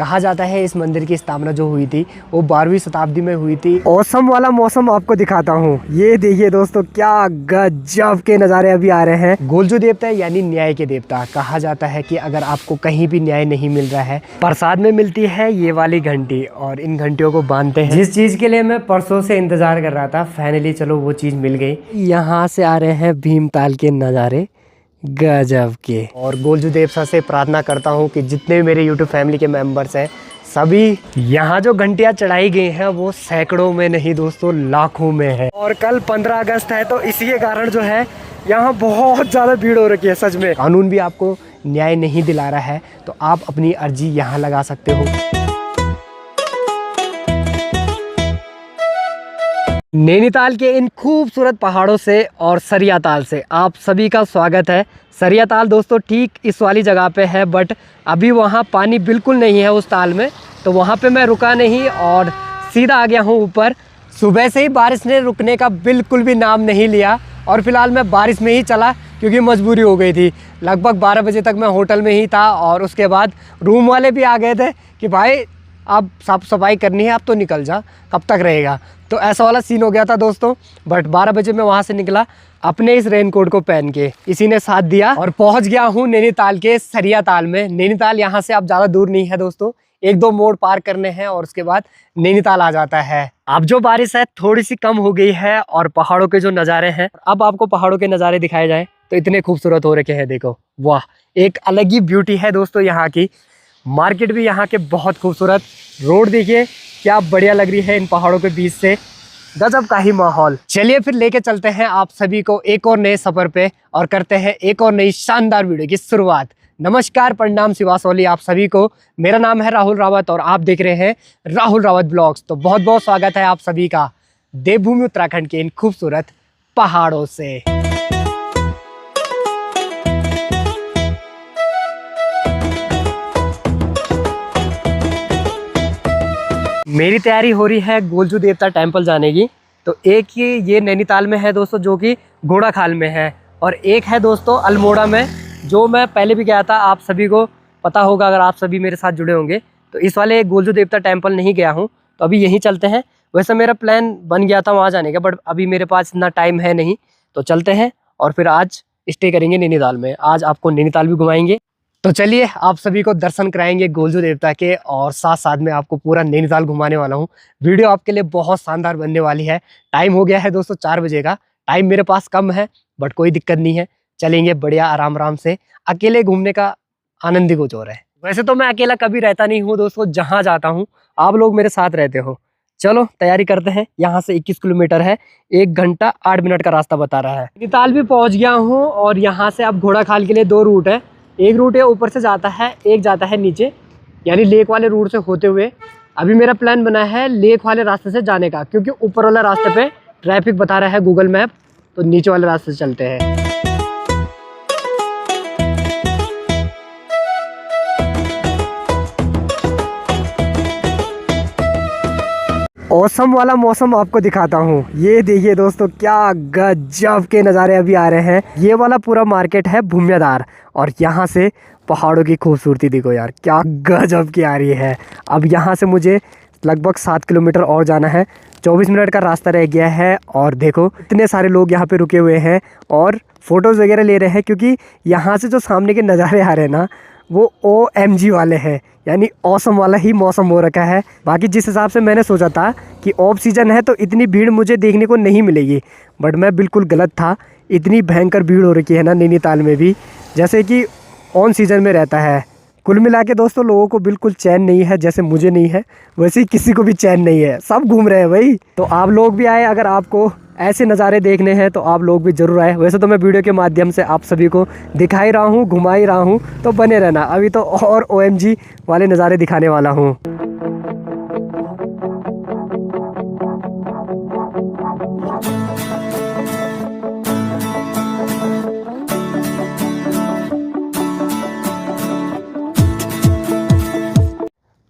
कहा जाता है इस मंदिर की स्थापना जो हुई थी वो 12वीं शताब्दी में हुई थी। औसम वाला मौसम आपको दिखाता हूँ। ये देखिए दोस्तों, क्या गजब के नज़ारे अभी आ रहे हैं। गोलजू देवता यानी न्याय के देवता। कहा जाता है कि अगर आपको कहीं भी न्याय नहीं मिल रहा है, प्रसाद में मिलती है ये वाली घंटी, और इन घंटियों को बांधते हैं। जिस चीज़ के लिए मैं परसों से इंतजार कर रहा था, फाइनली चलो वो चीज़ मिल गई। यहाँ से आ रहे हैं भीमताल के नज़ारे गजब के। और गोलजू देवता से प्रार्थना करता हूँ कि जितने भी मेरे यूट्यूब फैमिली के मेंबर्स हैं, सभी यहाँ जो घंटियाँ चढ़ाई गई हैं वो सैकड़ों में नहीं दोस्तों, लाखों में है। और कल 15 अगस्त है, तो इसी के कारण जो है यहाँ बहुत ज़्यादा भीड़ हो रखी है। सच में कानून भी आपको न्याय नहीं दिला रहा है, तो आप अपनी अर्जी यहाँ लगा सकते हो। नैनीताल के इन खूबसूरत पहाड़ों से और सरिया ताल से आप सभी का स्वागत है। सरिया ताल दोस्तों ठीक इस वाली जगह पे है, बट अभी वहाँ पानी बिल्कुल नहीं है उस ताल में, तो वहाँ पे मैं रुका नहीं और सीधा आ गया हूँ ऊपर। सुबह से ही बारिश ने रुकने का बिल्कुल भी नाम नहीं लिया, और फिलहाल मैं बारिश में ही चला क्योंकि मजबूरी हो गई थी। लगभग 12 बजे तक मैं होटल में ही था, और उसके बाद रूम वाले भी आ गए थे कि भाई अब साफ सफाई करनी है, अब तो निकल जा, कब तक रहेगा। तो ऐसा वाला सीन हो गया था दोस्तों। बट 12 बजे मैं वहाँ से निकला अपने इस रेनकोट को पहन के, इसी ने साथ दिया, और पहुँच गया हूँ नैनीताल के सरिया ताल में। नैनीताल यहाँ से अब ज़्यादा दूर नहीं है दोस्तों, 1-2 मोड़ पार करने हैं और उसके बाद नैनीताल आ जाता है। अब जो बारिश है थोड़ी सी कम हो गई है, और पहाड़ों के जो नज़ारे हैं, अब आपको पहाड़ों के नज़ारे दिखाए जाए तो इतने खूबसूरत हो रखे हैं। देखो वाह, एक अलग ही ब्यूटी है दोस्तों यहाँ की। मार्केट भी यहाँ के बहुत खूबसूरत, रोड देखिए क्या बढ़िया लग रही है इन पहाड़ों के बीच से, गजब का ही माहौल। चलिए फिर लेके चलते हैं आप सभी को एक और नए सफर पे, और करते हैं एक और नई शानदार वीडियो की शुरुआत। नमस्कार, प्रणाम, शिवासोली आप सभी को। मेरा नाम है राहुल रावत और आप देख रहे हैं राहुल रावत ब्लॉग्स। तो बहुत बहुत स्वागत है आप सभी का देवभूमि उत्तराखंड के इन खूबसूरत पहाड़ों से। मेरी तैयारी हो रही है गोलजू देवता टेम्पल जाने की। तो एक ही ये नैनीताल में है दोस्तों जो कि घोड़ाखाल में है, और एक है दोस्तों अल्मोड़ा में, जो मैं पहले भी गया था। आप सभी को पता होगा अगर आप सभी मेरे साथ जुड़े होंगे। तो इस वाले गोलजू देवता टेम्पल नहीं गया हूँ, तो अभी यहीं चलते हैं। वैसे मेरा प्लान बन गया था वहाँ जाने का, बट अभी मेरे पास इतना टाइम है नहीं, तो चलते हैं और फिर आज स्टे करेंगे नैनीताल में। आज आपको नैनीताल भी घुमाएंगे, तो चलिए आप सभी को दर्शन कराएंगे गोलजू देवता के, और साथ साथ में आपको पूरा नैनीताल घुमाने वाला हूँ। वीडियो आपके लिए बहुत शानदार बनने वाली है। टाइम हो गया है दोस्तों 4 बजे का। टाइम मेरे पास कम है, बट कोई दिक्कत नहीं है, चलेंगे बढ़िया आराम आराम से। अकेले घूमने का आनंद ही कुछ और है। वैसे तो मैं अकेला कभी रहता नहीं हूँ दोस्तों, जहाँ जाता हूँ आप लोग मेरे साथ रहते हो। चलो तैयारी करते हैं। यहाँ से 21 किलोमीटर है, 1 घंटा 8 मिनट का रास्ता बता रहा है। नैनीताल भी पहुँच गया हूँ, और यहाँ से अब घोड़ाखाल के लिए 2 रूट है। एक रूट है ऊपर से जाता है, एक जाता है नीचे, यानी लेक वाले रूट से होते हुए। अभी मेरा प्लान बना है लेक वाले रास्ते से जाने का, क्योंकि ऊपर वाला रास्ते पे ट्रैफिक बता रहा है गूगल मैप, तो नीचे वाले रास्ते से चलते हैं। औसम वाला मौसम आपको दिखाता हूँ। ये देखिए दोस्तों, क्या गजब के नज़ारे अभी आ रहे हैं। ये वाला पूरा मार्केट है भूमियाधार, और यहाँ से पहाड़ों की खूबसूरती देखो यार, क्या गजब की आ रही है। अब यहाँ से मुझे लगभग 7 किलोमीटर और जाना है, 24 मिनट का रास्ता रह गया है। और देखो इतने सारे लोग यहाँ पे रुके हुए हैं और फ़ोटोज़ वगैरह ले रहे हैं, क्योंकि यहाँ से जो सामने के नज़ारे आ रहे हैं ना, वो OMG वाले हैं, यानी औसम वाला ही मौसम हो रखा है। बाकी जिस हिसाब से मैंने सोचा था कि ऑफ सीज़न है तो इतनी भीड़ मुझे देखने को नहीं मिलेगी, बट मैं बिल्कुल गलत था। इतनी भयंकर भीड़ हो रखी है ना नैनीताल में भी, जैसे कि ऑन सीज़न में रहता है। कुल मिला के दोस्तों लोगों को बिल्कुल चैन नहीं है, जैसे मुझे नहीं है वैसे ही किसी को भी चैन नहीं है, सब घूम रहे हैं भाई। तो आप लोग भी आए, अगर आपको ऐसे नज़ारे देखने हैं तो आप लोग भी ज़रूर आए। वैसे तो मैं वीडियो के माध्यम से आप सभी को दिखा ही रहा हूँ, घुमा ही रहा हूँ, तो बने रहना। अभी तो और OMG वाले नज़ारे दिखाने वाला हूँ।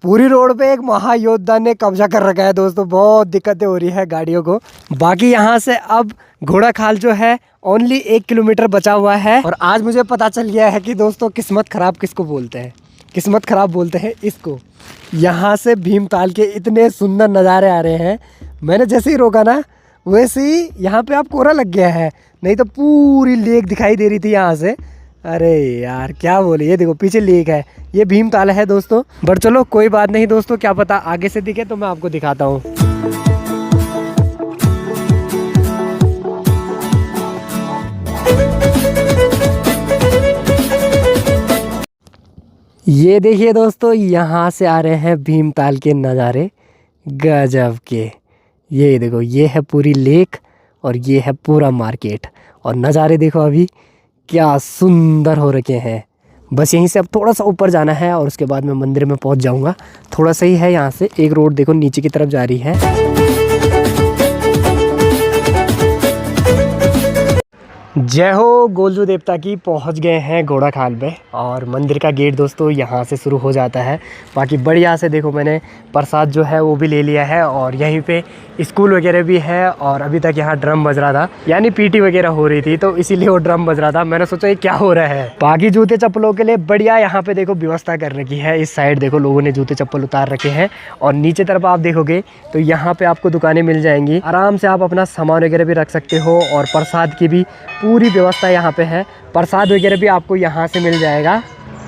पूरी रोड पे एक महायोद्धा ने कब्जा कर रखा है दोस्तों, बहुत दिक्कतें हो रही है गाड़ियों को। बाकी यहाँ से अब घोड़ाखाल जो है ओनली 1 किलोमीटर बचा हुआ है, और आज मुझे पता चल गया है कि दोस्तों किस्मत खराब किसको बोलते हैं। किस्मत ख़राब बोलते हैं इसको। यहाँ से भीमताल के इतने सुंदर नज़ारे आ रहे हैं। मैंने जैसे ही रोका ना वैसे ही यहाँ पे आप कोहरा लग गया है, नहीं तो पूरी लेक दिखाई दे रही थी यहाँ से। अरे यार क्या बोले, ये देखो पीछे लेक है, ये भीमताल है दोस्तों। बट चलो कोई बात नहीं दोस्तों, क्या पता आगे से दिखे तो मैं आपको दिखाता हूँ। ये देखिए दोस्तों, यहाँ से आ रहे हैं भीमताल के नज़ारे गजब के। ये देखो, ये है पूरी लेक और ये है पूरा मार्केट, और नज़ारे देखो अभी क्या सुंदर हो रखे हैं। बस यहीं से अब थोड़ा सा ऊपर जाना है और उसके बाद मैं मंदिर में पहुंच जाऊंगा। थोड़ा सा ही है यहाँ से, एक रोड देखो नीचे की तरफ जा रही है। जय हो गोलजू देवता की। पहुंच गए हैं घोड़ा खाल पे, और मंदिर का गेट दोस्तों यहाँ से शुरू हो जाता है। बाकी बढ़िया से देखो, मैंने प्रसाद जो है वो भी ले लिया है, और यहीं पे स्कूल वगैरह भी है। और अभी तक यहाँ ड्रम बज रहा था, यानी पीटी वगैरह हो रही थी, तो इसीलिए वो ड्रम बज रहा था। मैंने सोचा ये क्या हो रहा है। बाकी जूते चप्पलों के लिए बढ़िया यहाँ पे देखो व्यवस्था कर रखी है। इस साइड देखो लोगों ने जूते चप्पल उतार रखे हैं, और नीचे तरफ आप देखोगे तो यहाँ पे आपको दुकानें मिल जाएंगी। आराम से आप अपना सामान वगैरह भी रख सकते हो, और प्रसाद की भी पूरी व्यवस्था यहाँ पे है। प्रसाद वगैरह भी आपको यहाँ से मिल जाएगा।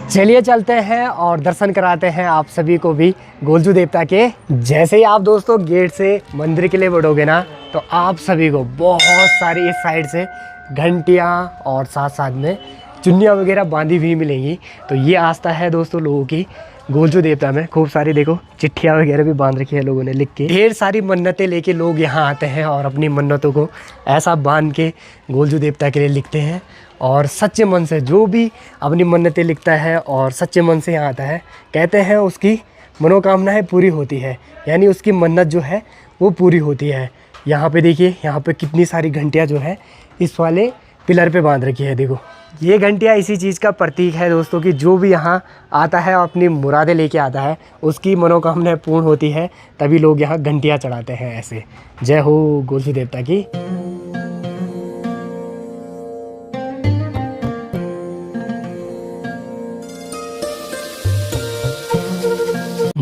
चलिए चलते हैं और दर्शन कराते हैं आप सभी को भी गोलजू देवता के। जैसे ही आप दोस्तों गेट से मंदिर के लिए बढ़ोगे ना, तो आप सभी को बहुत सारी इस साइड से घंटियाँ और साथ साथ में चुन्नियाँ वगैरह बांधी हुई मिलेंगी। तो ये आस्था है दोस्तों लोगों की गोलजू देवता में। खूब सारी देखो चिट्ठियाँ वगैरह भी बांध रखी है लोगों ने लिख के। ढेर सारी मन्नतें लेके लोग यहाँ आते हैं और अपनी मन्नतों को ऐसा बांध के गोलजू देवता के लिए लिखते हैं। और सच्चे मन से जो भी अपनी मन्नतें लिखता है और सच्चे मन से यहाँ आता है, कहते हैं उसकी मनोकामनाएं पूरी होती है, यानी उसकी मन्नत जो है वो पूरी होती है। यहाँ पे देखिए, यहाँ पे कितनी सारी घंटियाँ जो है इस वाले पिलर पे बांध रखी है। देखो ये घंटियाँ इसी चीज़ का प्रतीक है दोस्तों कि जो भी यहाँ आता है अपनी मुरादें लेके आता है, उसकी मनोकामनाएं पूर्ण होती है, तभी लोग यहाँ घंटियाँ चढ़ाते हैं ऐसे। जय हो गोलजू देवता की।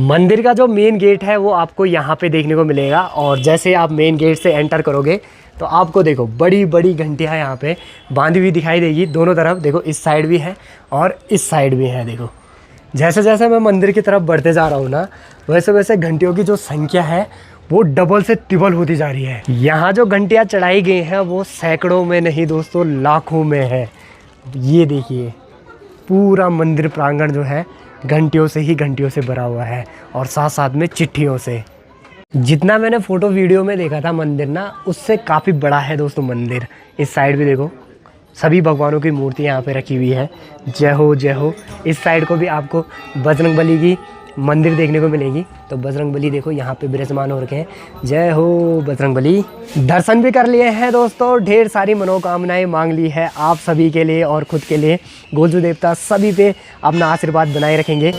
मंदिर का जो मेन गेट है वो आपको यहाँ पे देखने को मिलेगा, और जैसे आप मेन गेट से एंटर करोगे तो आपको देखो बड़ी बड़ी घंटियाँ यहाँ पे बांधी हुई दिखाई देगी दोनों तरफ। देखो इस साइड भी है और इस साइड भी है। देखो जैसे जैसे मैं मंदिर की तरफ बढ़ते जा रहा हूँ ना, वैसे वैसे घंटियों की जो संख्या है वो डबल से तिबल होती जा रही है। यहाँ जो घंटियाँ चढ़ाई गई हैं वो सैकड़ों में नहीं दोस्तों, लाखों में है। ये देखिए पूरा मंदिर प्रांगण जो है घंटियों से ही घंटियों से भरा हुआ है, और साथ साथ में चिट्ठियों से। जितना मैंने फ़ोटो वीडियो में देखा था मंदिर ना, उससे काफ़ी बड़ा है दोस्तों मंदिर। इस साइड भी देखो सभी भगवानों की मूर्ति यहाँ पे रखी हुई है। जय हो जय हो। इस साइड को भी आपको बजरंगबली की मंदिर देखने को मिलेगी। तो बजरंगबली देखो यहाँ पे विराजमान हो रखे हैं। जय हो बजरंगबली। दर्शन भी कर लिए हैं दोस्तों, ढेर सारी मनोकामनाएं मांग ली है आप सभी के लिए और खुद के लिए। गोलजू देवता सभी पे अपना आशीर्वाद बनाए रखेंगे।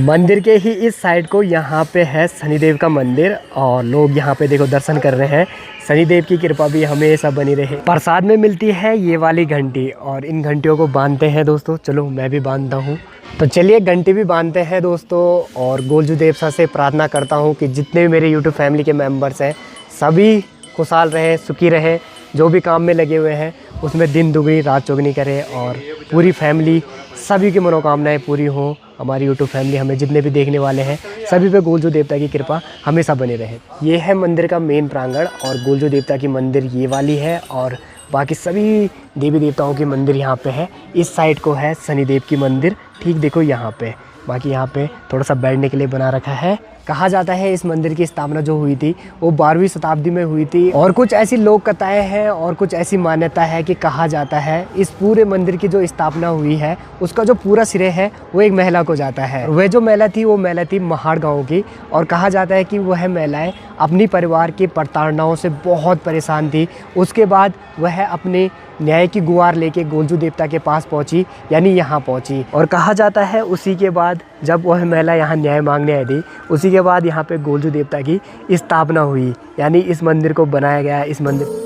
मंदिर के ही इस साइड को यहाँ पे है शनिदेव का मंदिर, और लोग यहाँ पे देखो दर्शन कर रहे हैं। शनिदेव की कृपा भी हमेशा बनी रहे। प्रसाद में मिलती है ये वाली घंटी, और इन घंटियों को बांधते हैं दोस्तों। चलो मैं भी बांधता हूँ। तो चलिए घंटी भी बांधते हैं दोस्तों, और गोलजू देवता से प्रार्थना करता हूँ कि जितने भी मेरे यूट्यूब फैमिली के मेम्बर्स हैं सभी खुशहाल रहे, सुखी रहे। जो भी काम में लगे हुए हैं उसमें दिन दुगनी रात चौगनी करें, और पूरी फैमिली सभी की मनोकामनाएं पूरी हों। हमारी यूट्यूब फैमिली, हमें जितने भी देखने वाले हैं सभी पे गोलजू देवता की कृपा हमेशा बनी रहे। ये है मंदिर का मेन प्रांगण, और गोलजू देवता की मंदिर ये वाली है, और बाकी सभी देवी देवताओं की मंदिर यहाँ पे है। इस साइड को है शनिदेव की मंदिर, ठीक देखो यहाँ पे। बाकी यहाँ पे थोड़ा सा बैठने के लिए बना रखा है। कहा जाता है इस मंदिर की स्थापना जो हुई थी वो 12वीं शताब्दी में हुई थी, और कुछ ऐसी लोक कथाएं हैं और कुछ ऐसी मान्यता है कि कहा जाता है इस पूरे मंदिर की जो स्थापना हुई है उसका जो पूरा श्रेय है वो एक महिला को जाता है। वह जो महिला थी वो महिला थी महाड़ गाँव की, और कहा जाता है कि वह महिलाएं अपनी परिवार की प्रताड़नाओं से बहुत परेशान थी। उसके बाद वह अपने न्याय की गुहार लेके गोलजू देवता के पास पहुंची, यानी यहाँ पहुंची, और कहा जाता है उसी के बाद जब वह महिला यहाँ न्याय मांगने आई थी, उसी के बाद यहाँ पे गोलजू देवता की स्थापना हुई, यानी इस मंदिर को बनाया गया। इस मंदिर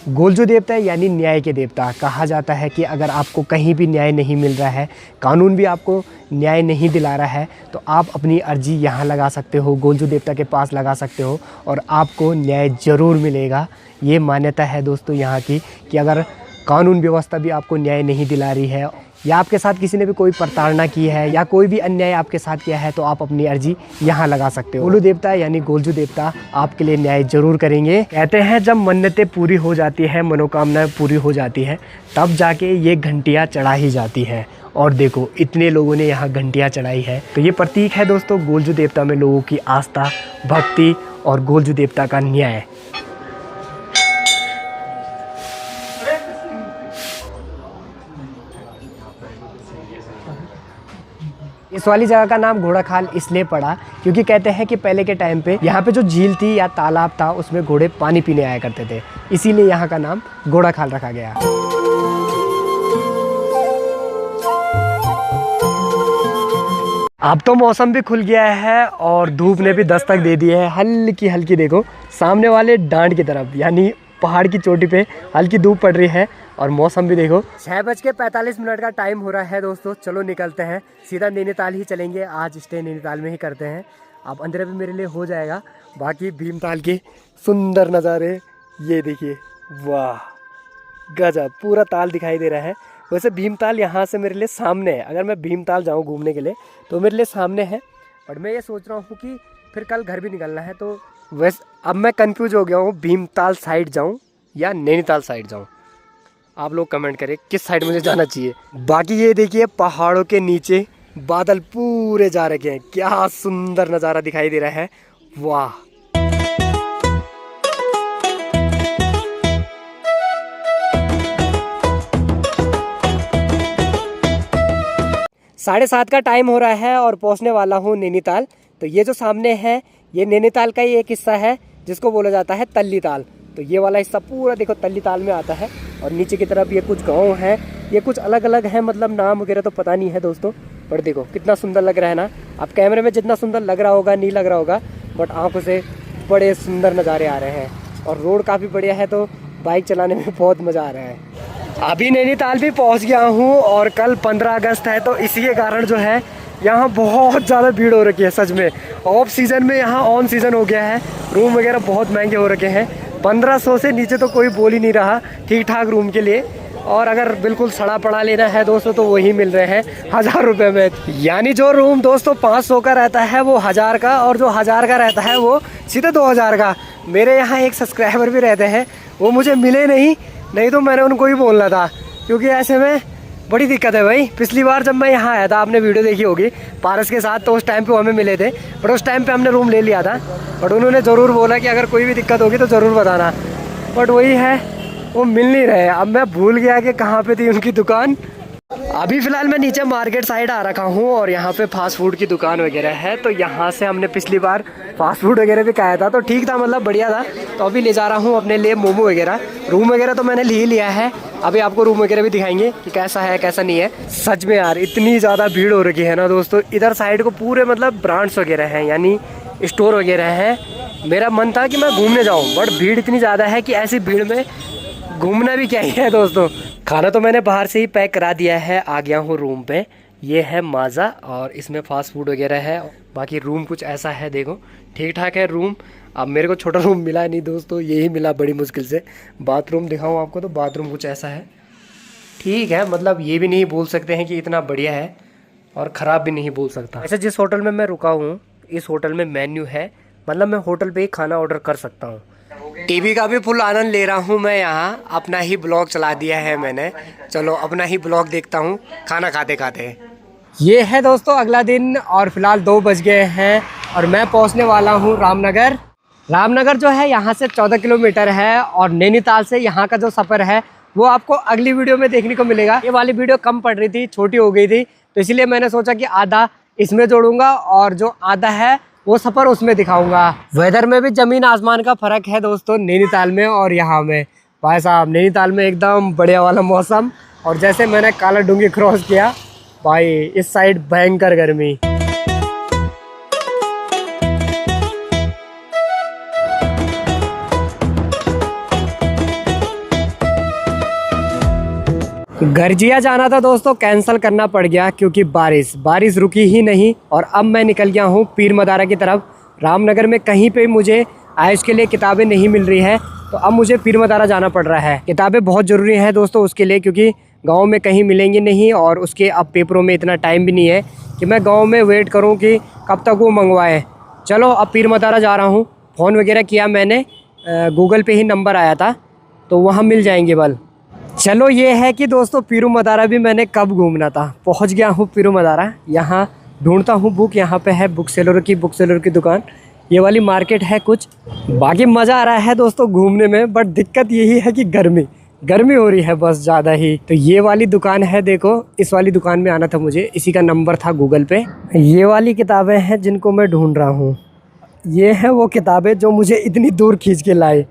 गोलजू देवता यानी न्याय के देवता। कहा जाता है कि अगर आपको कहीं भी न्याय नहीं मिल रहा है, कानून भी आपको न्याय नहीं दिला रहा है, तो आप अपनी अर्जी यहाँ लगा सकते हो, गोलजू देवता के पास लगा सकते हो और आपको न्याय ज़रूर मिलेगा। ये मान्यता है दोस्तों यहाँ की कि अगर कानून व्यवस्था भी आपको न्याय नहीं दिला रही है या आपके साथ किसी ने भी कोई प्रताड़ना की है या कोई भी अन्याय आपके साथ किया है, तो आप अपनी अर्जी यहाँ लगा सकते हो। गोलू देवता यानी गोलजू देवता आपके लिए न्याय जरूर करेंगे। कहते हैं जब मन्नतें पूरी हो जाती है, मनोकामनाएं पूरी हो जाती है, तब जाके ये घंटियाँ चढ़ाई जाती है। और देखो इतने लोगों ने यहाँ घंटियाँ चढ़ाई है, तो ये प्रतीक है दोस्तों गोलजू देवता में लोगों की आस्था, भक्ति और गोलजू देवता का न्याय। इस वाली जगह का नाम घोड़ा खाल इसलिए पड़ा क्योंकि कहते हैं कि पहले के टाइम पे यहाँ पे जो झील थी या तालाब था, उसमें घोड़े पानी पीने आया करते थे, इसीलिए यहाँ का नाम घोड़ा खाल रखा गया। अब तो मौसम भी खुल गया है और धूप ने भी दस्तक दे दी है, हल्की हल्की। देखो सामने वाले डांड की तरफ यानी पहाड़ की चोटी पे हल्की धूप पड़ रही है और मौसम भी देखो। 6:45 का टाइम हो रहा है दोस्तों। चलो निकलते हैं, सीधा नैनीताल ही चलेंगे। आज स्टे नैनीताल में ही करते हैं। अब अंधेरा भी मेरे लिए हो जाएगा। बाकी भीमताल के सुंदर नज़ारे ये देखिए, वाह गजब, पूरा ताल दिखाई दे रहा है। वैसे भीमताल यहाँ से मेरे लिए सामने है, अगर मैं भीमताल जाऊँ घूमने के लिए तो मेरे लिए सामने है। और मैं ये सोच रहा हूँ कि फिर कल घर भी निकलना है, तो वैसे अब मैं कंफ्यूज हो गया हूँ, भीमताल साइड जाऊँ या नैनीताल साइड जाऊँ। आप लोग कमेंट करें किस साइड मुझे जाना चाहिए। बाकी ये देखिए पहाड़ों के नीचे बादल पूरे जा रखे हैं, क्या सुंदर नज़ारा दिखाई दे रहा है, वाह। साढ़े 7 का टाइम हो रहा है और पहुंचने वाला हूं नैनीताल। तो ये जो सामने है ये नैनीताल का ही एक हिस्सा है जिसको बोला जाता है तल्ली ताल। तो ये वाला हिस्सा पूरा देखो तल्ली ताल में आता है और नीचे की तरफ ये कुछ गांव हैं, ये कुछ अलग अलग हैं, मतलब नाम वगैरह तो पता नहीं है दोस्तों, पर देखो कितना सुंदर लग रहा है ना। अब कैमरे में जितना सुंदर लग रहा होगा नहीं लग रहा होगा, बट आंखों से बड़े सुंदर नज़ारे आ रहे हैं और रोड काफ़ी बढ़िया है, तो बाइक चलाने में बहुत मज़ा आ रहा है। अभी नैनीताल भी पहुँच गया हूँ और कल 15 अगस्त है, तो इसी के कारण जो है यहाँ बहुत ज़्यादा भीड़ हो रखी है। सच में ऑफ सीज़न में यहाँ ऑन सीज़न हो गया है, रूम वगैरह बहुत महंगे हो रखे हैं। 1500 से नीचे तो कोई बोल ही नहीं रहा ठीक ठाक रूम के लिए, और अगर बिल्कुल सड़ा पड़ा लेना है दोस्तों तो वही मिल रहे हैं 1000 रुपये में। यानी जो रूम दोस्तों 500 का रहता है वो 1000 का, और जो 1000 का रहता है वो सीधे 2000 का। मेरे यहाँ एक सब्सक्राइबर भी रहते हैं, वो मुझे मिले नहीं तो मैंने उनको ही बोलना था, क्योंकि ऐसे में बड़ी दिक्कत है भाई। पिछली बार जब मैं यहाँ आया था, आपने वीडियो देखी होगी पारस के साथ, तो उस टाइम पे वो हमें मिले थे, बट उस टाइम पे हमने रूम ले लिया था। बट उन्होंने ज़रूर बोला कि अगर कोई भी दिक्कत होगी तो ज़रूर बताना, बट वही है वो मिल नहीं रहे। अब मैं भूल गया कि कहाँ पे थी उनकी दुकान। अभी फ़िलहाल मैं नीचे मार्केट साइड आ रखा हूँ और यहाँ पे फास्ट फूड की दुकान वगैरह है, तो यहाँ से हमने पिछली बार फास्ट फूड वगैरह भी खाया था, तो ठीक था, मतलब बढ़िया था। तो अभी ले जा रहा हूँ अपने लिए मोमो वगैरह। रूम वगैरह तो मैंने ले ही लिया है, अभी आपको रूम वगैरह भी दिखाएंगे कि कैसा है कैसा नहीं है। सच में यार इतनी ज़्यादा भीड़ हो रखी है ना दोस्तों, इधर साइड को पूरे मतलब ब्रांड्स वगैरह हैं, यानी स्टोर वगैरह हैं। मेरा मन था कि मैं घूमने जाऊँ, बट भीड़ इतनी ज़्यादा है कि ऐसी भीड़ में घूमना भी क्या ही है दोस्तों। खाना तो मैंने बाहर से ही पैक करा दिया है, आ गया हूँ रूम पे। ये है माज़ा और इसमें फास्ट फूड वगैरह है। बाकी रूम कुछ ऐसा है, देखो ठीक ठाक है रूम। अब मेरे को छोटा रूम मिला नहीं दोस्तों, यही मिला बड़ी मुश्किल से। बाथरूम दिखाऊँ आपको, तो बाथरूम कुछ ऐसा है, ठीक है, मतलब ये भी नहीं बोल सकते हैं कि इतना बढ़िया है और ख़राब भी नहीं बोल सकता। ऐसे जिस होटल में मैं रुका हूँ, इस होटल में मेन्यू है, मतलब मैं होटल पे ही खाना ऑर्डर कर सकता हूँ। टीवी का भी फुल आनंद ले रहा हूँ मैं यहाँ, अपना ही ब्लॉग चला दिया है मैंने। चलो अपना ही ब्लॉग देखता हूँ खाना खाते खाते। ये है दोस्तों अगला दिन और फिलहाल 2 बज गए हैं और मैं पहुँचने वाला हूँ रामनगर। रामनगर जो है यहाँ से 14 किलोमीटर है और नैनीताल से यहाँ का जो सफ़र है वो आपको अगली वीडियो में देखने को मिलेगा। ये वाली वीडियो कम पड़ रही थी, छोटी हो गई थी, तो इसलिए मैंने सोचा कि आधा इसमें जोड़ूंगा और जो आधा है वो सफ़र उसमें दिखाऊंगा। वेदर में भी ज़मीन आसमान का फ़र्क है दोस्तों, नैनीताल में और यहाँ में। भाई साहब नैनीताल में एकदम बढ़िया वाला मौसम, और जैसे मैंने काला डूंगी क्रॉस किया भाई इस साइड भयंकर गर्मी। गर्जिया जाना था दोस्तों, कैंसिल करना पड़ गया क्योंकि बारिश रुकी ही नहीं। और अब मैं निकल गया हूँ पीर मदारा की तरफ। रामनगर में कहीं पे मुझे आयुष के लिए किताबें नहीं मिल रही है, तो अब मुझे पीर मदारा जाना पड़ रहा है। किताबें बहुत ज़रूरी हैं दोस्तों उसके लिए, क्योंकि गांव में कहीं मिलेंगी नहीं, और उसके अब पेपरों में इतना टाइम भी नहीं है कि मैं गाँव में वेट करूँ कि कब तक वो मंगवाए। चलो अब पीर मदारा जा रहा हूँ। फ़ोन वगैरह किया मैंने, गूगल पे ही नंबर आया था, तो वहाँ मिल जाएंगे बल। चलो ये है कि दोस्तों पीरू मदारा भी मैंने कब घूमना था। पहुंच गया हूँ पीरू मदारा। यहाँ ढूंढता हूँ बुक, यहाँ पे है बुक सेलर की दुकान। ये वाली मार्केट है कुछ। बाकी मज़ा आ रहा है दोस्तों घूमने में, बट दिक्कत यही है कि गर्मी हो रही है बस ज़्यादा ही। तो ये वाली दुकान है, देखो इस वाली दुकान में आना था मुझे, इसी का नंबर था गूगल पे। ये वाली किताबें हैं जिनको मैं ढूँढ रहा हूँ। ये हैं वो किताबें जो मुझे इतनी दूर खींच के लाए,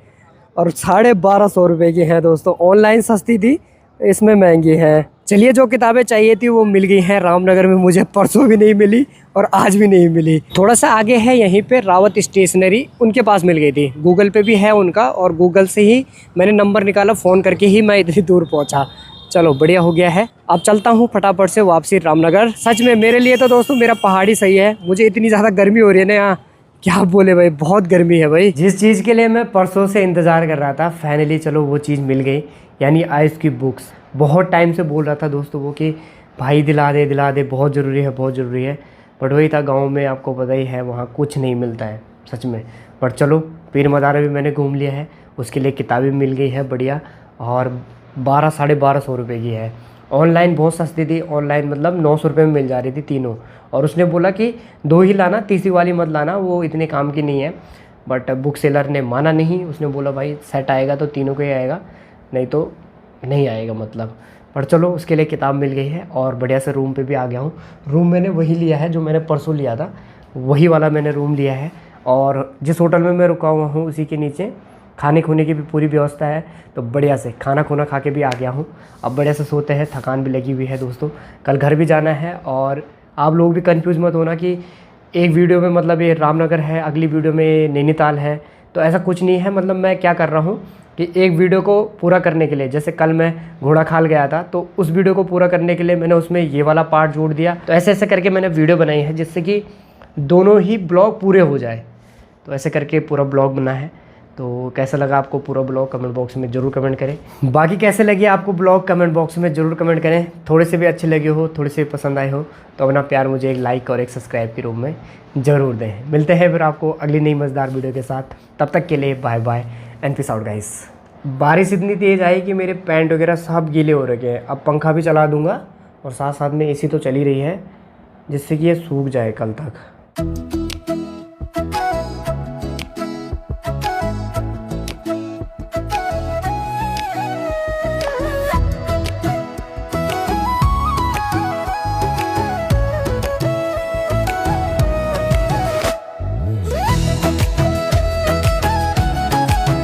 और 1250 रुपये की हैं दोस्तों। ऑनलाइन सस्ती थी, इसमें महंगी है। चलिए जो किताबें चाहिए थी वो मिल गई हैं रामनगर में। मुझे परसों भी नहीं मिली और आज भी नहीं मिली। थोड़ा सा आगे है यहीं पे रावत स्टेशनरी, उनके पास मिल गई थी। गूगल पे भी है उनका, और गूगल से ही मैंने नंबर निकाला, फ़ोन करके ही मैं इतनी दूर पहुँचा। चलो बढ़िया हो गया है। अब चलता हूँ फटाफट से वापसी रामनगर। सच में मेरे लिए तो दोस्तों मेरा पहाड़ी सही है। मुझे इतनी ज़्यादा गर्मी हो रही है ना यहाँ, क्या बोले भाई, बहुत गर्मी है भाई। जिस चीज़ के लिए मैं परसों से इंतज़ार कर रहा था, फाइनली चलो वो चीज़ मिल गई, यानी आयुष की बुक्स। बहुत टाइम से बोल रहा था दोस्तों वो कि भाई दिला दे, बहुत ज़रूरी है। बट वही था, गांव में आपको पता ही है वहाँ कुछ नहीं मिलता है सच में। बट चलो पीर मदारा भी मैंने घूम लिया है, उसके लिए किताबें मिल गई है बढ़िया, और 1200-1250 रुपये की है। ऑनलाइन बहुत सस्ती थी, ऑनलाइन मतलब 900 रुपये में मिल जा रही थी तीनों। और उसने बोला कि 2 ही लाना, तीसरी वाली मत लाना, वो इतने काम की नहीं है। बट बुक सेलर ने माना नहीं, उसने बोला भाई सेट आएगा तो तीनों का ही आएगा, नहीं तो नहीं आएगा मतलब। पर चलो उसके लिए किताब मिल गई है, और बढ़िया से रूम पे भी आ गया हूँ। रूम मैंने वही लिया है जो मैंने परसों लिया था, वही वाला मैंने रूम लिया है। और जिस होटल में मैं रुका हुआ हूँ उसी के नीचे खाने खूने की भी पूरी व्यवस्था है, तो बढ़िया से खाना खूना खा के भी आ गया हूँ। अब बढ़िया से सोते हैं, थकान भी लगी हुई है दोस्तों, कल घर भी जाना है। और आप लोग भी कंफ्यूज मत होना कि एक वीडियो में मतलब ये रामनगर है, अगली वीडियो में नैनीताल है, तो ऐसा कुछ नहीं है। मतलब मैं क्या कर रहा हूँ कि एक वीडियो को पूरा करने के लिए, जैसे कल मैं घोड़ाखाल गया था, तो उस वीडियो को पूरा करने के लिए मैंने उसमें ये वाला पार्ट जोड़ दिया। तो ऐसे ऐसे करके मैंने वीडियो बनाई है जिससे कि दोनों ही ब्लॉग पूरे हो जाए। तो ऐसे करके पूरा ब्लॉग बना है। तो कैसा लगा आपको पूरा ब्लॉग कमेंट बॉक्स में ज़रूर कमेंट करें। बाकी कैसे लगे आपको ब्लॉग कमेंट बॉक्स में ज़रूर कमेंट करें। थोड़े से भी अच्छे लगे हो, थोड़े से पसंद आए हो, तो अपना प्यार मुझे एक लाइक और एक सब्सक्राइब के रूप में ज़रूर दें। मिलते हैं फिर आपको अगली नई मज़ेदार वीडियो के साथ। तब तक के लिए bye bye and peace out guys. बारिश इतनी तेज़ आई कि मेरे पैंट वगैरह सब गीले हो रखे हैं। अब पंखा भी चला दूँगा, और साथ साथ में AC तो चल ही रही है, जिससे कि ये सूख जाए कल तक।